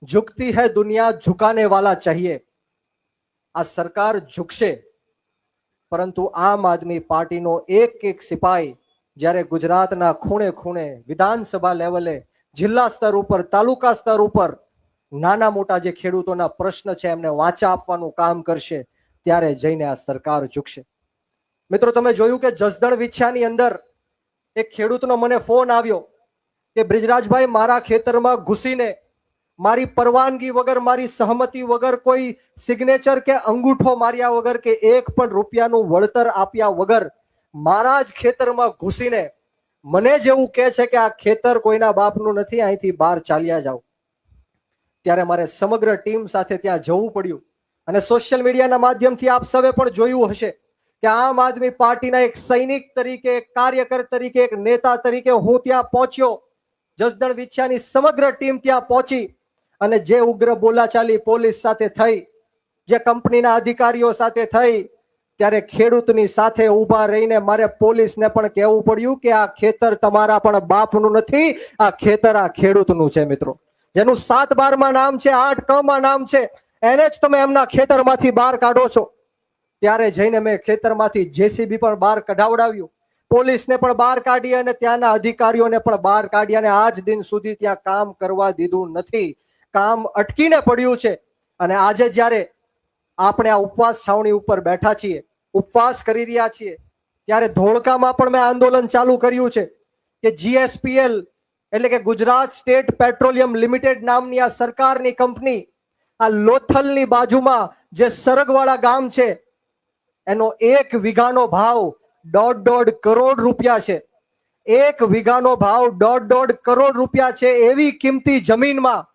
झुकती है दुनिया, झुकाने वाला चाहिए। આ સરકાર ઝુકશે, પરંતુ આમ આદમી પાર્ટીનો એક એક સિપાહી જ્યારે ગુજરાતના ખૂણે ખૂણે વિધાનસભા લેવલે, જિલ્લા સ્તર ઉપર, તાલુકા સ્તર ઉપર નાના મોટા જે ખેડૂતોના પ્રશ્ન છે એમને વાચા આપવાનું કામ કરશે, ત્યારે જઈને આ સરકાર ઝુકશે. મિત્રો, તમે જોયું કે જસદણ વિછાની અંદર એક ખેડૂતનો મને ફોન આવ્યો કે બ્રિજરાજભાઈ, મારા ખેતરમાં ઘૂસીને મારી પરવાનગી વગર, મારી સહમતિ વગર, કોઈ સિગ્નેચર કે અંગૂઠો માર્યા વગર કે એક પણ રૂપિયાનું વળતર આપ્યા વગર મારા જ ખેતરમાં ઘૂસીને મને જ એવું કહે છે કે આ ખેતર કોઈના બાપનું નથી, અહીંથી બહાર ચાલ્યા જાઓ. ત્યારે મારે સમગ્ર ટીમ સાથે ત્યાં જવું પડ્યું. અને સોશિયલ મીડિયાના માધ્યમથી આપ સૌએ પણ જોયું હશે કે આમ આદમી પાર્ટીના એક સૈનિક તરીકે, એક કાર્યકર તરીકે, એક નેતા તરીકે હું ત્યાં પહોંચ્યો. જસદણ વિછાની સમગ્ર ટીમ ત્યાં પહોંચી અને જે ઉગ્ર બોલાચાલી પોલીસ સાથે થઈ, જે કંપનીના અધિકારીઓ સાથે થઈ, ત્યારે ખેડૂતની સાથે ઊભા રહીને મારે પોલીસને પણ કહેવું પડ્યું કે આ ખેતર તમારા પણ બાપનું નથી, આ ખેતર આ ખેડૂતનું છે. મિત્રો, જેનું 7-12 માં નામ છે, 8 માં નામ છે, એને જ તમે એમના ખેતરમાંથી બહાર કાઢો છો. ત્યારે જઈને મેં ખેતરમાંથી જેસીબી પણ બહાર કઢાવડાવ્યું, પોલીસને પણ બહાર કાઢી અને ત્યાંના અધિકારીઓને પણ બહાર કાઢી, અને આજ દિન સુધી ત્યાં કામ કરવા દીધું નથી. કામ અટકીને પડ્યું છે. અને આજે જ્યારે આપણે આ ઉપવાસ છાવણી ઉપર બેઠા છીએ, ઉપવાસ કરી રહ્યા છીએ, ત્યારે ધોળકામાં પણ મેં આંદોલન ચાલુ કર્યું છે કે GSPL એટલે કે ગુજરાત સ્ટેટ પેટ્રોલિયમ લિમિટેડ નામની આ સરકારની કંપની આ લોથલની બાજુમાં જે સરગવાડા ગામ છે એનો 1 વીઘાનો ભાવ 1.5 કરોડ રૂપિયા છે. 1 વીઘાનો ભાવ 1.5 કરોડ રૂપિયા છે. એવી કિંમતી જમીનમાં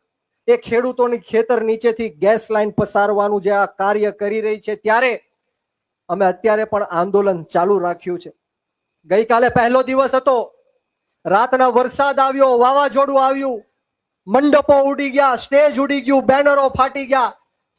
એ ખેડૂતોની ખેતર નીચેથી ગેસ લાઈન પસારવાનું જે આ કાર્ય કરી રહી છે, ત્યારે અમે અત્યારે પણ આંદોલન ચાલુ રાખ્યું છે. ગઈકાલે પહેલો દિવસ હતો, રાતના વરસાદ આવ્યો, વાવાઝોડું આવ્યું, મંડપો ઉડી ગયા, સ્ટેજ ઉડી ગયું, બેનરો ફાટી ગયા,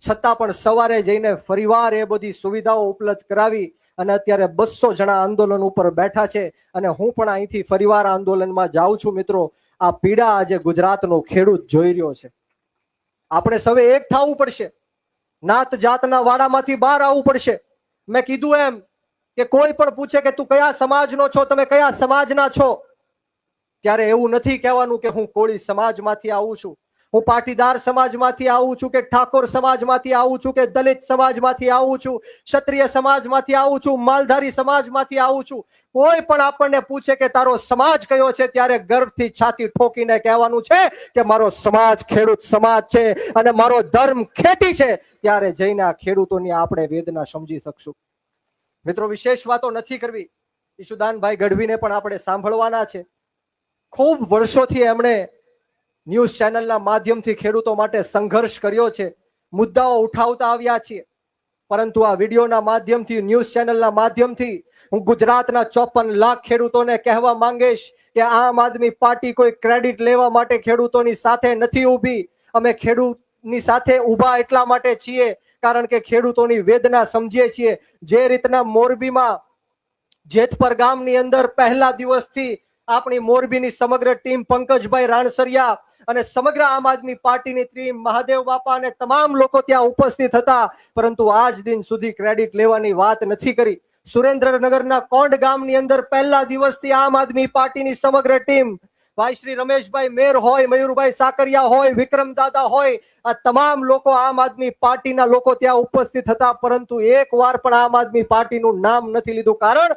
છતાં પણ સવારે જઈને ફરીવાર એ બધી સુવિધાઓ ઉપલબ્ધ કરાવી અને અત્યારે 200 જણા આંદોલન ઉપર બેઠા છે. અને હું પણ અહીંથી ફરીવાર આંદોલનમાં જાઉં છું. મિત્રો, આ પીડા આજે ગુજરાતનો ખેડૂત જોઈ રહ્યો છે. આપણે સૌએ એક થવું પડશે, નાત જાતના વાડામાંથી બહાર આવવું પડશે. મેં કીધું એમ કે કોઈ પણ પૂછે કે તું કયા સમાજનો છો, તમે કયા સમાજના છો, ત્યારે એવું નથી કહેવાનું કે હું કોળી સમાજમાંથી આવું છું, હું પાટીદાર સમાજમાંથી આવું છું, કે ઠાકોર સમાજમાંથી આવું છું, કે દલિત સમાજમાંથી આવું છું, ક્ષત્રિય સમાજમાંથી આવું છું, માલધારી સમાજમાંથી આવું છું. કોઈ પણ આપણને પૂછે કે તારો સમાજ કયો છે, ત્યારે ગર્વથી છાતી ઠોકીને કહેવાનું છે કે મારો સમાજ ખેડૂત સમાજ છે અને મારો ધર્મ ખેતી છે. ત્યારે જઈને આ ખેડૂતોની આપણે વેદના સમજી શકશું. મિત્રો, વિશેષ વાતો નથી કરવી. ઈશુદાનભાઈ ગઢવીને પણ આપણે સાંભળવાના છે. ખૂબ વર્ષોથી એમણે ન્યૂઝ ચેનલના માધ્યમથી ખેડૂતો માટે સંઘર્ષ કર્યો છે, મુદ્દાઓ ઉઠાવતા આવ્યા છીએ. પરંતુ આ વિડીયોના માધ્યમથી, ન્યૂઝ ચેનલના માધ્યમથી હું ગુજરાતના 54 લાખ ખેડૂતોને કહેવા માંગીશ કે આમ આદમી પાર્ટી કોઈ ક્રેડિટ લેવા માટે ખેડૂતોની સાથે નથી ઊભી. અમે ખેડૂતની સાથે ઊભા એટલા માટે છીએ કારણ કે ખેડૂતોની વેદના સમજીએ છીએ. જે રીતના મોરબીમાં જેતપર ગામની અંદર પહેલા દિવસથી આપણી મોરબીની સમગ્ર ટીમ, પંકજભાઈ રાણસરિયા અને સમગ્ર આમ આદમી પાર્ટીની ટીમ, મહાદેવ બાપા અને તમામ લોકો ત્યાં ઉપસ્થિત હતા, પરંતુ આજ દિન સુધી ક્રેડિટ લેવાની વાત નથી કરી. સુરેન્દ્રનગરના કોંડ ગામની અંદર પહેલા દિવસથી આમ આદમી પાર્ટીની સમગ્ર ટીમ, ભાઈ શ્રી રમેશભાઈ મેર હોય, મયુરભાઈ સાકરિયા હોય, વિક્રમ દાદા હોય, આ તમામ લોકો આમ આદમી પાર્ટીના લોકો ત્યાં ઉપસ્થિત હતા, પરંતુ એક વાર પણ આમ આદમી પાર્ટીનું નામ નથી લીધું.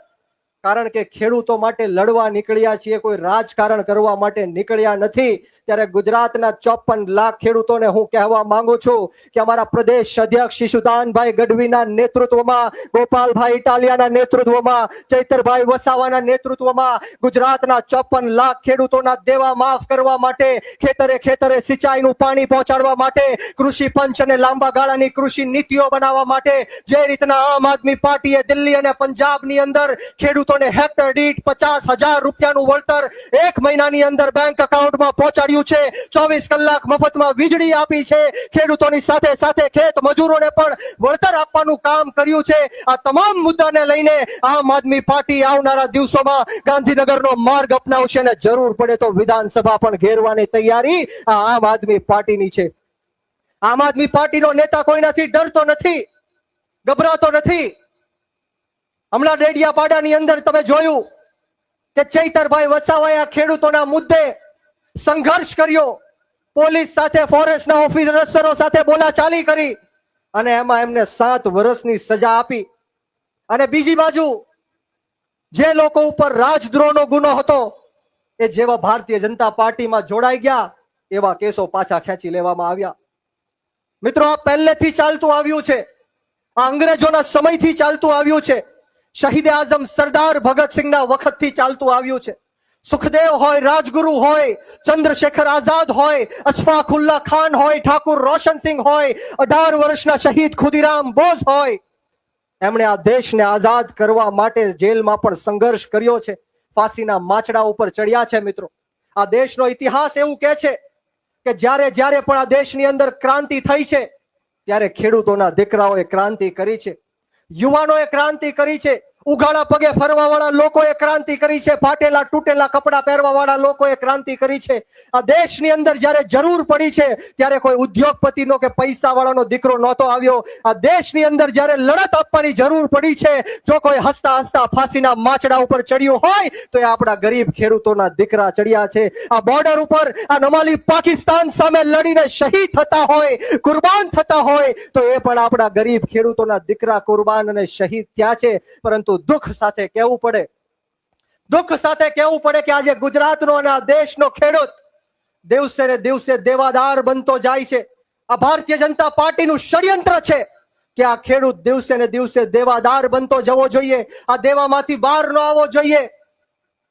કારણ કે ખેડૂતો માટે લડવા નીકળ્યા છીએ, કોઈ રાજકારણ કરવા માટે નીકળ્યા નથી. ત્યારે ગુજરાતના 54 લાખ ખેડૂતોને હું કહેવા માંગુ છું કે અમારા પ્રદેશ અધ્યક્ષ ઈશુદાનભાઈ ગઢવીના નેતૃત્વમાં, ગોપાલભાઈ ઇટાલિયાના નેતૃત્વમાં, ચૈતરભાઈ વસાવાના નેતૃત્વમાં ગુજરાતના 54 લાખ ખેડૂતોના દેવા માફ કરવા માટે, ખેતરે ખેતરે સિંચાઈનું પાણી પહોંચાડવા માટે, કૃષિ પંચ અને લાંબા ગાળાની કૃષિ નીતિઓ બનાવવા માટે, જે રીતના આમ આદમી પાર્ટીએ દિલ્હી અને પંજાબની અંદર ખેડૂતોને હેક્ટર દીઠ 50,000 રૂપિયાનું વળતર 1 મહિનાની અંદર બેંક એકાઉન્ટમાં પહોંચાડ્યું છે, 24 કલાક મફતમાં વીજળી આપી છે, ખેડૂતોની સાથે સાથે ખેત મજૂરોને પણ વળતર આપવાનું કામ કર્યું છે. આ તમામ મુદ્દાને લઈને આમ આદમી પાર્ટી આવનારા દિવસોમાં ગાંધીનગરનો માર્ગ અપનાવશે અને જરૂર પડે તો વિધાનસભા પણ ઘેરવાની તૈયારી આ આમ આદમી પાર્ટીની છે. આમ આદમી પાર્ટીનો નેતા કોઈનાથી ડરતો નથી, ગભરાતો નથી. હમણાં ડેડિયાપાડાની અંદર તમે જોયું કે ચૈતરભાઈ વસાવાએ ખેડૂતોના મુદ્દે સંઘર્ષ કર્યો, પોલીસ સાથે, ફોરેસ્ટના ઓફિસરો સાથે બોલાચાલી કરી અને એમાં એમને 7 વર્ષની સજા આપી. અને બીજી બાજુ જે લોકો ઉપર રાજદ્રોહનો ગુનો હતો એ જેવા ભારતીય જનતા પાર્ટીમાં જોડાઈ ગયા એવા કેસો પાછા ખેંચી લેવામાં આવ્યા. મિત્રો, આ પહેલેથી ચાલતું આવ્યું છે, આ અંગ્રેજોના સમયથી ચાલતું આવ્યું છે, શહીદ આઝમ સરદાર ભગતસિંહના વખતથી ચાલતું આવ્યું છે. સુખદેવ હોય, રાજગુરુ હોય, ચંદ્રશેખર આઝાદ હોય, અશફાકુલ્લા ખાન હોય, ઠાકુર રોશનસિંહ હોય, 18 વર્ષના શહીદ ખુદીરામ બોઝ હોય, એમણે આ દેશને આઝાદ કરવા માટે જેલમાં પણ સંઘર્ષ કર્યો છે, ફાંસીના માચડા ઉપર ચડ્યા છે. મિત્રો, આ દેશનો ઇતિહાસ એવું કહે છે કે જ્યારે જ્યારે પણ આ દેશની અંદર ક્રાંતિ થઈ છે ત્યારે ખેડૂતોના દીકરાઓએ ક્રાંતિ કરી છે, યુવાનોએ ક્રાંતિ કરી છે, ઉઘાડા પગે ફરવા વાળા લોકોએ ક્રાંતિ કરી છે, ફાટેલા તૂટેલા કપડા પહેરવા વાળા લોકોએ ક્રાંતિ કરી છે. આ દેશની અંદર જ્યારે જરૂર પડી છે ત્યારે કોઈ ઉદ્યોગપતિનો કે પૈસા વાળાનો દીકરો નહોતો આવ્યો. આ દેશની અંદર જ્યારે લડત આપવાની જરૂર પડી છે, જો કોઈ હસતા હસતા ફાંસીના માચડા ઉપર ચડ્યું હોય તો એ આપણા ગરીબ ખેડૂતોના દીકરા ચડ્યા છે. આ બોર્ડર ઉપર આ નમાલી પાકિસ્તાન સામે લડીને શહીદ થતા હોય, કુરબાન થતા હોય તો એ પણ આપણા ગરીબ ખેડૂતોના દીકરા કુરબાન અને શહીદ થયા છે. પરંતુ દુઃખ સાથે કહેવું પડે કે આજે ગુજરાતનો અને આ દેશનો ખેડૂત દિવસે ને દિવસે દેવાદાર બનતો જાય છે. આ ભારતીય જનતા પાર્ટીનું ષડયંત્ર છે કે આ ખેડૂત દિવસે ને દિવસે દેવાદાર બનતો જવો જોઈએ, આ દેવામાંથી બહાર ન આવવો જોઈએ.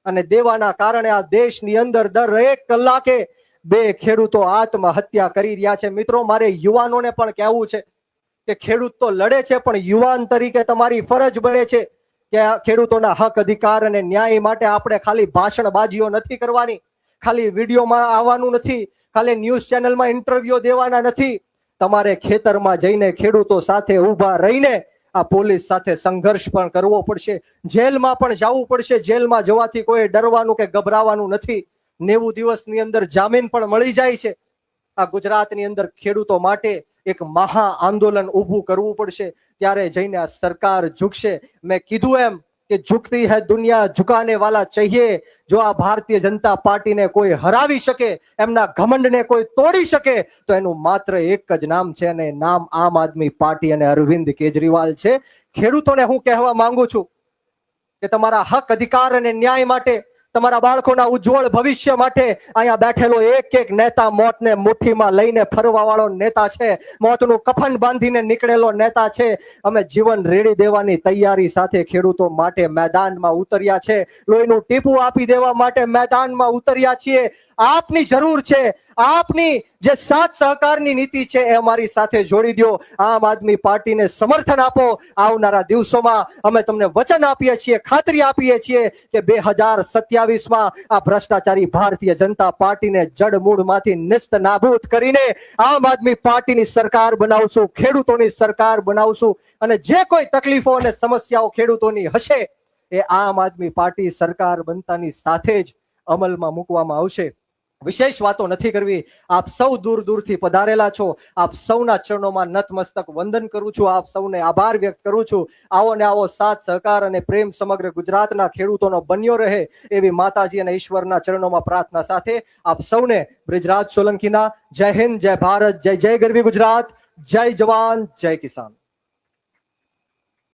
અને દેવાના કારણે આ દેશની અંદર દર 1 કલાકે 2 ખેડૂતો આત્મહત્યા કરી રહ્યા છે. મિત્રો, મારે યુવાનોને પણ કહેવું છે કે ખેડૂત તો લડે છે પણ યુવાન તરીકે તમારી ફરજ બને છે કે ખેડૂતોના હક, અધિકાર અને ન્યાય માટે આપણે ખાલી ભાષણબાજીઓ નથી કરવાની, ખાલી વિડીયોમાં આવવાનું નથી, ખાલી ન્યૂઝ ચેનલમાં ઇન્ટરવ્યુ દેવાના નથી. તમારે ખેતરમાં જઈને ખેડૂતો સાથે ઊભા રહીને આ પોલીસ સાથે સંઘર્ષ પણ કરવો પડશે, જેલમાં પણ જવું પડશે. જેલમાં જવાથી કોઈ ડરવાનું કે ગભરાવાનું નથી. 90 દિવસની અંદર જામીન પણ મળી જાય છે. આ ગુજરાતની અંદર ખેડૂતો માટે એક મહા આંદોલન ઊભું કરવું પડશે, ત્યારે જઈને આ સરકાર ઝૂકશે. મેં કીધું એમ કે ઝુકતી હૈ દુનિયા, ઝુકાને વાલા ચાહીએ. જો આ ભારતીય જનતા પાર્ટીને કોઈ હરાવી શકે, એમના ઘમંડને કોઈ તોડી શકે તો એનું માત્ર એક જ નામ છે અને નામ આમ આદમી પાર્ટી અને અરવિંદ કેજરીવાલ છે. ખેડૂતોને હું કહેવા માંગુ છું કે તમારા હક, અધિકાર અને ન્યાય માટે, તમારા બાળકોના ઉજ્જવળ ભવિષ્ય માટે અહીંયા બેઠેલો એક નેતા મોતને મુઠ્ઠીમાં લઈને ફરવા વાળો નેતા છે, મોતનું કફન બાંધીને નીકળેલો નેતા છે. અમે જીવન રેડી દેવાની તૈયારી સાથે ખેડૂતો માટે મેદાનમાં ઉતર્યા છે, લોહીનું ટીપું આપી દેવા માટે મેદાનમાં ઉતર્યા છીએ. આપની જરૂર છે, આપની જે સાથ સહકારની નીતિ છે એ અમારી સાથે જોડી દો. આમ આદમી પાર્ટીને સમર્થન આપો. આવનારા દિવસોમાં અમે તમને વચન આપીએ છીએ, ખાતરી આપીએ છીએ કે 2027માં આ ભ્રષ્ટાચારી ભારતીય જનતા પાર્ટીને જડમૂળમાંથી નિસ્ત નાબૂદ કરીને આમ આદમી પાર્ટીની સરકાર બનાવશું, ખેડૂતોની સરકાર બનાવશું. અને જે કોઈ તકલીફો અને સમસ્યાઓ ખેડૂતોની હશે એ આમ આદમી પાર્ટી સરકાર બનતાની સાથે જ અમલમાં મૂકવામાં આવશે. વિશેષ વાતો નથી કરવી. આપ સૌ દૂર દૂરથી પધારેલા છો, આપ સૌના ચરણોમાં નતમસ્તક વંદન કરું છું, આપ સૌને આભાર વ્યક્ત કરું છું. આવો ને આવો સાથ સહકાર અને પ્રેમ સમગ્ર ગુજરાતના ખેડૂતોનો બન્યો રહે એવી માતાજી અને ઈશ્વરના ચરણોમાં પ્રાર્થના સાથે આપ સૌને બ્રિજરાજ સોલંકીના જય હિન્દ, જય ભારત, જય જય ગરવી ગુજરાત, જય જવાન, જય કિસાન.